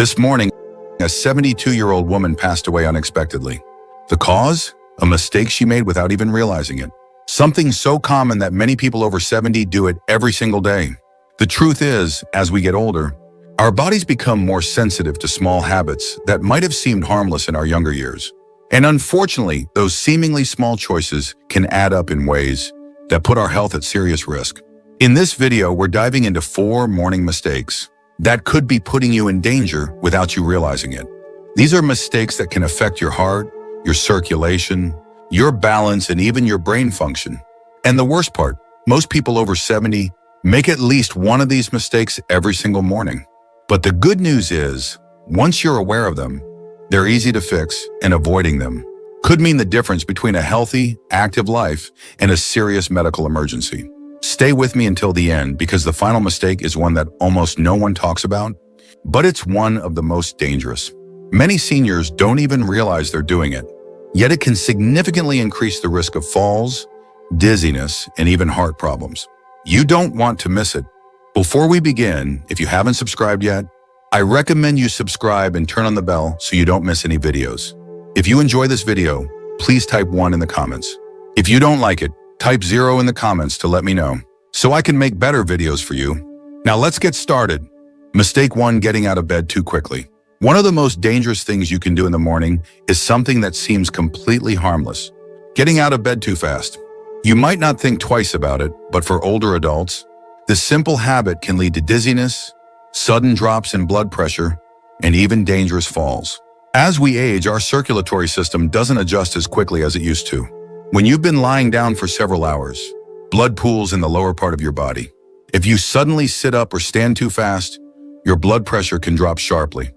This morning, a 72-year-old woman passed away unexpectedly. The cause? A mistake she made without even realizing it. Something so common that many people over 70 do it every single day. The truth is, as we get older, our bodies become more sensitive to small habits that might have seemed harmless in our younger years. And unfortunately, those seemingly small choices can add up in ways that put our health at serious risk. In this video, we're diving into 4 morning mistakes that could be putting you in danger without you realizing it. These are mistakes that can affect your heart, your circulation, your balance, and even your brain function. And the worst part, most people over 70 make at least one of these mistakes every single morning. But the good news is, once you're aware of them, they're easy to fix, and avoiding them could mean the difference between a healthy, active life and a serious medical emergency. Stay with me until the end, because the final mistake is one that almost no one talks about, but it's one of the most dangerous. Many seniors don't even realize they're doing it, yet it can significantly increase the risk of falls, dizziness, and even heart problems. You don't want to miss it. Before we begin, if you haven't subscribed yet, I recommend you subscribe and turn on the bell so you don't miss any videos. If you enjoy this video, please type 1 in the comments. If you don't like it, type 0 in the comments to let me know, so I can make better videos for you. Now let's get started. Mistake 1: getting out of bed too quickly. One of the most dangerous things you can do in the morning is something that seems completely harmless: getting out of bed too fast. You might not think twice about it, but for older adults, this simple habit can lead to dizziness, sudden drops in blood pressure, and even dangerous falls. As we age, our circulatory system doesn't adjust as quickly as it used to. When you've been lying down for several hours, blood pools in the lower part of your body. If you suddenly sit up or stand too fast, your blood pressure can drop sharply.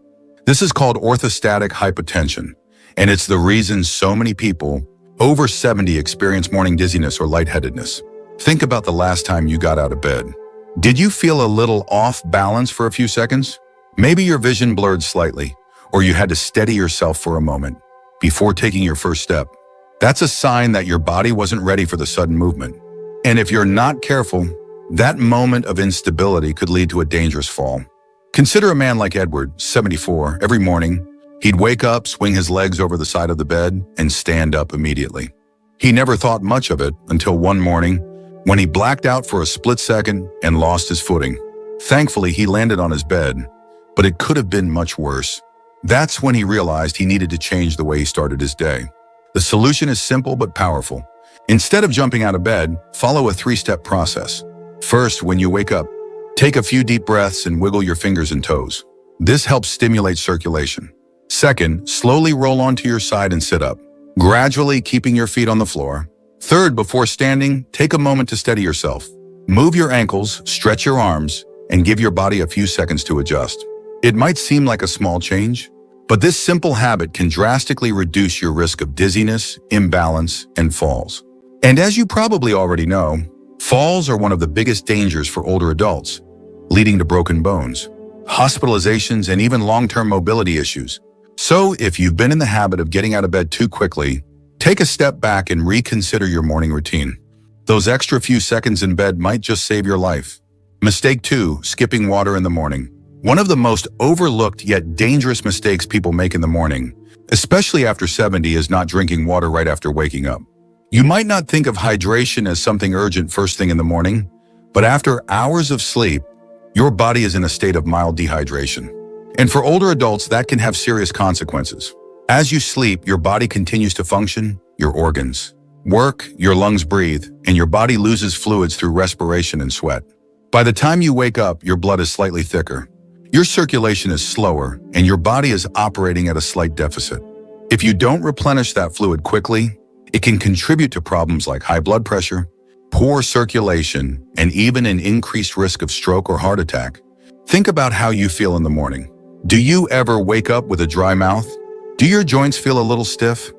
This is called orthostatic hypotension, and it's the reason so many people over 70 experience morning dizziness or lightheadedness. Think about the last time you got out of bed. Did you feel a little off balance for a few seconds? Maybe your vision blurred slightly, or you had to steady yourself for a moment before taking your first step. That's a sign that your body wasn't ready for the sudden movement. And if you're not careful, that moment of instability could lead to a dangerous fall. Consider a man like Edward, 74. Every morning, he'd wake up, swing his legs over the side of the bed, and stand up immediately. He never thought much of it until one morning when he blacked out for a split second and lost his footing. Thankfully, he landed on his bed, but it could have been much worse. That's when he realized he needed to change the way he started his day. The solution is simple but powerful. Instead of jumping out of bed, follow a 3-step process. First, when you wake up, take a few deep breaths and wiggle your fingers and toes. This helps stimulate circulation. Second, slowly roll onto your side and sit up, gradually keeping your feet on the floor. Third, before standing, take a moment to steady yourself. Move your ankles, stretch your arms, and give your body a few seconds to adjust. It might seem like a small change, but this simple habit can drastically reduce your risk of dizziness, imbalance, and falls. And as you probably already know, falls are one of the biggest dangers for older adults, leading to broken bones, hospitalizations, and even long-term mobility issues. So if you've been in the habit of getting out of bed too quickly, take a step back and reconsider your morning routine. Those extra few seconds in bed might just save your life. Mistake 2: skipping water in the morning. One of the most overlooked yet dangerous mistakes people make in the morning, especially after 70, is not drinking water right after waking up. You might not think of hydration as something urgent first thing in the morning, but after hours of sleep, your body is in a state of mild dehydration. And for older adults, that can have serious consequences. As you sleep, your body continues to function, your organs work, your lungs breathe, and your body loses fluids through respiration and sweat. By the time you wake up, your blood is slightly thicker. Your circulation is slower, and your body is operating at a slight deficit. If you don't replenish that fluid quickly, it can contribute to problems like high blood pressure, poor circulation, and even an increased risk of stroke or heart attack. Think about how you feel in the morning. Do you ever wake up with a dry mouth? Do your joints feel a little stiff?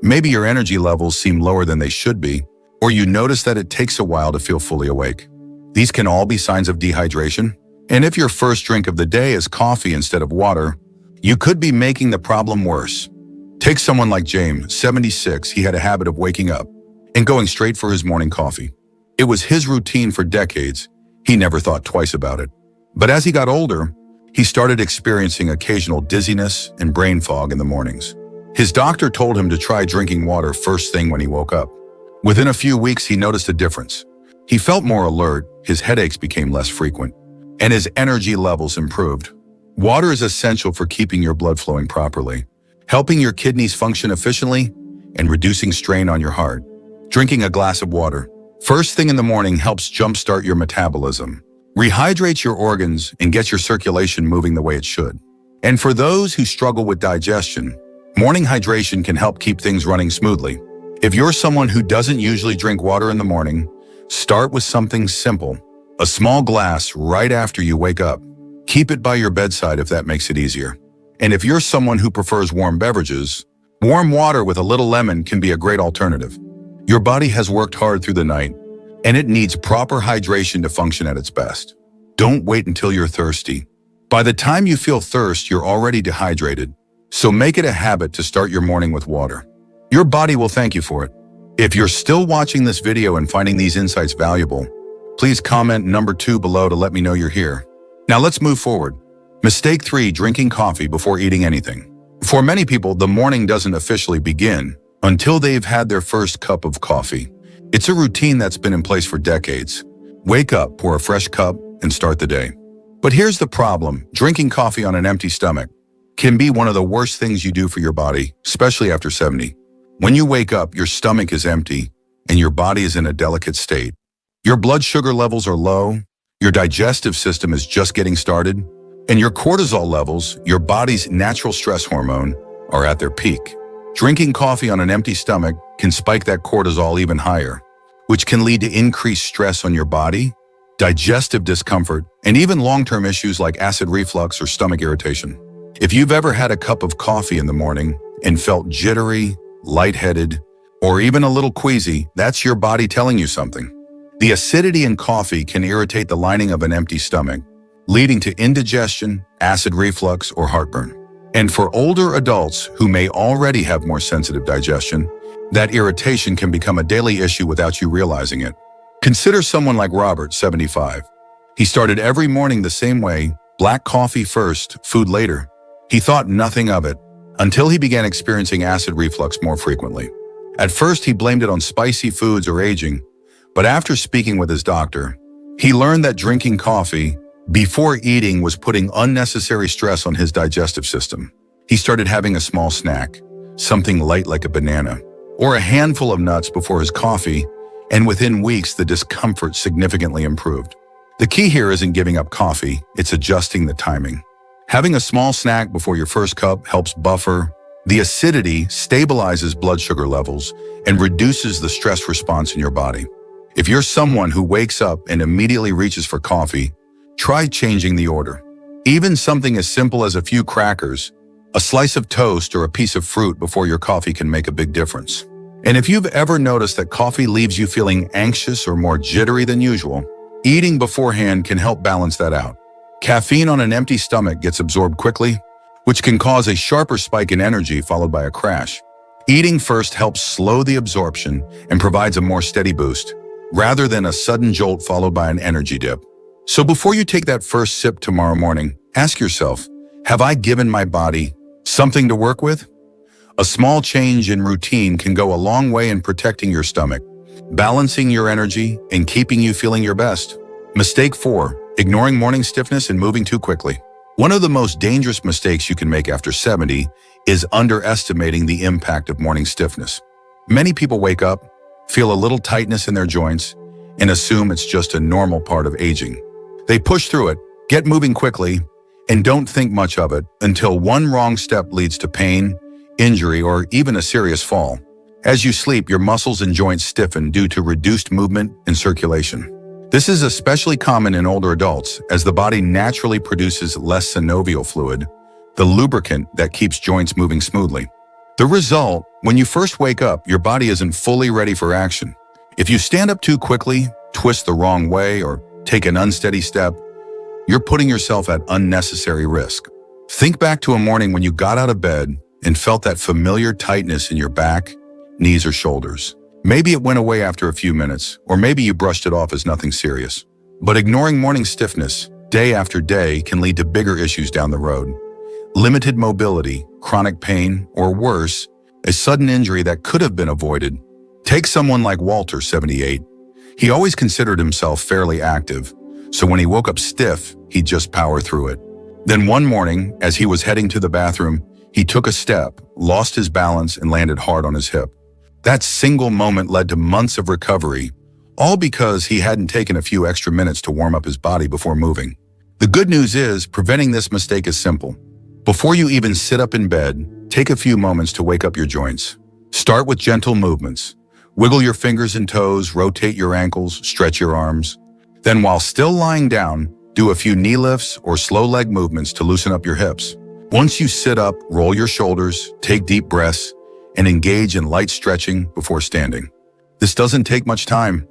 Maybe your energy levels seem lower than they should be, or you notice that it takes a while to feel fully awake. These can all be signs of dehydration. And if your first drink of the day is coffee instead of water, you could be making the problem worse. Take someone like James, 76. He had a habit of waking up and going straight for his morning coffee. It was his routine for decades. He never thought twice about it. But as he got older, he started experiencing occasional dizziness and brain fog in the mornings. His doctor told him to try drinking water first thing when he woke up. Within a few weeks, he noticed a difference. He felt more alert, his headaches became less frequent, and his energy levels improved. Water is essential for keeping your blood flowing properly, helping your kidneys function efficiently, and reducing strain on your heart. Drinking a glass of water first thing in the morning helps jumpstart your metabolism, rehydrates your organs, and gets your circulation moving the way it should. And for those who struggle with digestion, morning hydration can help keep things running smoothly. If you're someone who doesn't usually drink water in the morning, start with something simple. A small glass right after you wake up. Keep it by your bedside if that makes it easier. And if you're someone who prefers warm beverages, warm water with a little lemon can be a great alternative. Your body has worked hard through the night, and it needs proper hydration to function at its best. Don't wait until you're thirsty. By the time you feel thirst, you're already dehydrated. So make it a habit to start your morning with water. Your body will thank you for it. If you're still watching this video and finding these insights valuable, please comment number 2 below to let me know you're here. Now let's move forward. Mistake 3, drinking coffee before eating anything. For many people, the morning doesn't officially begin until they've had their first cup of coffee. It's a routine that's been in place for decades. Wake up, pour a fresh cup, and start the day. But here's the problem. Drinking coffee on an empty stomach can be one of the worst things you do for your body, especially after 70. When you wake up, your stomach is empty and your body is in a delicate state. Your blood sugar levels are low, your digestive system is just getting started, and your cortisol levels, your body's natural stress hormone, are at their peak. Drinking coffee on an empty stomach can spike that cortisol even higher, which can lead to increased stress on your body, digestive discomfort, and even long-term issues like acid reflux or stomach irritation. If you've ever had a cup of coffee in the morning and felt jittery, lightheaded, or even a little queasy, that's your body telling you something. The acidity in coffee can irritate the lining of an empty stomach, leading to indigestion, acid reflux, or heartburn. And for older adults who may already have more sensitive digestion, that irritation can become a daily issue without you realizing it. Consider someone like Robert, 75. He started every morning the same way, black coffee first, food later. He thought nothing of it until he began experiencing acid reflux more frequently. At first, he blamed it on spicy foods or aging, but after speaking with his doctor, he learned that drinking coffee before eating was putting unnecessary stress on his digestive system. He started having a small snack, something light like a banana, or a handful of nuts before his coffee, and within weeks, the discomfort significantly improved. The key here isn't giving up coffee, it's adjusting the timing. Having a small snack before your first cup helps buffer the acidity, stabilizes blood sugar levels, and reduces the stress response in your body. If you're someone who wakes up and immediately reaches for coffee, try changing the order. Even something as simple as a few crackers, a slice of toast, or a piece of fruit before your coffee can make a big difference. And if you've ever noticed that coffee leaves you feeling anxious or more jittery than usual, eating beforehand can help balance that out. Caffeine on an empty stomach gets absorbed quickly, which can cause a sharper spike in energy followed by a crash. Eating first helps slow the absorption and provides a more steady boost, rather than a sudden jolt followed by an energy dip. So before you take that first sip tomorrow morning, ask yourself, have I given my body something to work with? A small change in routine can go a long way in protecting your stomach, balancing your energy, and keeping you feeling your best. Mistake 4, ignoring morning stiffness and moving too quickly. One of the most dangerous mistakes you can make after 70 is underestimating the impact of morning stiffness. Many people wake up, feel a little tightness in their joints, and assume it's just a normal part of aging. They push through it, get moving quickly, and don't think much of it until one wrong step leads to pain, injury, or even a serious fall. As you sleep, your muscles and joints stiffen due to reduced movement and circulation. This is especially common in older adults, as the body naturally produces less synovial fluid, the lubricant that keeps joints moving smoothly. The result, when you first wake up, your body isn't fully ready for action. If you stand up too quickly, twist the wrong way, or take an unsteady step, you're putting yourself at unnecessary risk. Think back to a morning when you got out of bed and felt that familiar tightness in your back, knees, or shoulders. Maybe it went away after a few minutes, or maybe you brushed it off as nothing serious. But ignoring morning stiffness day after day can lead to bigger issues down the road. Limited mobility, chronic pain, or worse, a sudden injury that could have been avoided. Take someone like Walter, 78. He always considered himself fairly active, so when he woke up stiff, he'd just power through it. Then one morning, as he was heading to the bathroom, he took a step, lost his balance, and landed hard on his hip. That single moment led to months of recovery, all because he hadn't taken a few extra minutes to warm up his body before moving. The good news is, preventing this mistake is simple. Before you even sit up in bed, take a few moments to wake up your joints. Start with gentle movements. Wiggle your fingers and toes, rotate your ankles, stretch your arms. Then while still lying down, do a few knee lifts or slow leg movements to loosen up your hips. Once you sit up, roll your shoulders, take deep breaths, and engage in light stretching before standing. This doesn't take much time,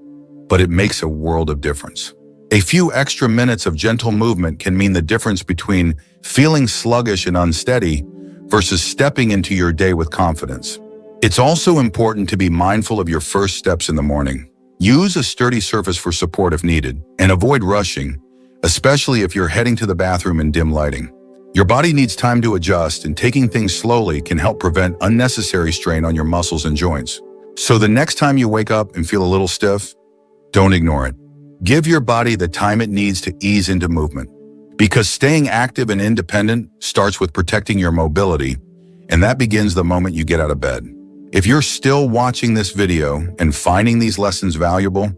but it makes a world of difference. A few extra minutes of gentle movement can mean the difference between feeling sluggish and unsteady versus stepping into your day with confidence. It's also important to be mindful of your first steps in the morning. Use a sturdy surface for support if needed, and avoid rushing, especially if you're heading to the bathroom in dim lighting. Your body needs time to adjust, and taking things slowly can help prevent unnecessary strain on your muscles and joints. So the next time you wake up and feel a little stiff, don't ignore it. Give your body the time it needs to ease into movement. Because staying active and independent starts with protecting your mobility, and that begins the moment you get out of bed. If you're still watching this video and finding these lessons valuable,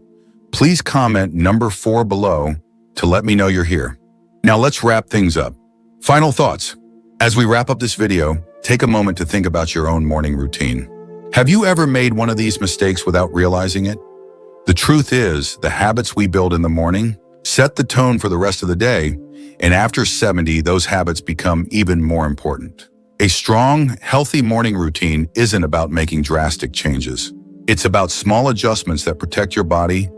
please comment number 4 below to let me know you're here. Now let's wrap things up. Final thoughts. As we wrap up this video, take a moment to think about your own morning routine. Have you ever made one of these mistakes without realizing it? The truth is, the habits we build in the morning set the tone for the rest of the day, and after 70, those habits become even more important. A strong, healthy morning routine isn't about making drastic changes. It's about small adjustments that protect your body,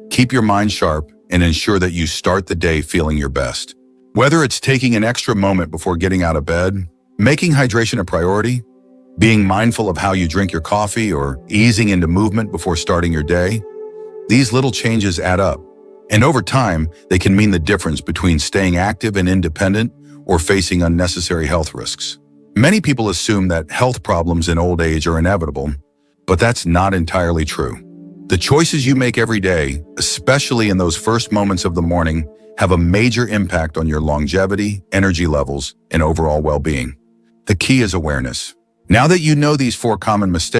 keep your mind sharp, and ensure that you start the day feeling your best. Whether it's taking an extra moment before getting out of bed, making hydration a priority, being mindful of how you drink your coffee, or easing into movement before starting your day, these little changes add up. And over time, they can mean the difference between staying active and independent or facing unnecessary health risks. Many people assume that health problems in old age are inevitable, but that's not entirely true. The choices you make every day, especially in those first moments of the morning, have a major impact on your longevity, energy levels, and overall well-being. The key is awareness. Now that you know these 4 common mistakes,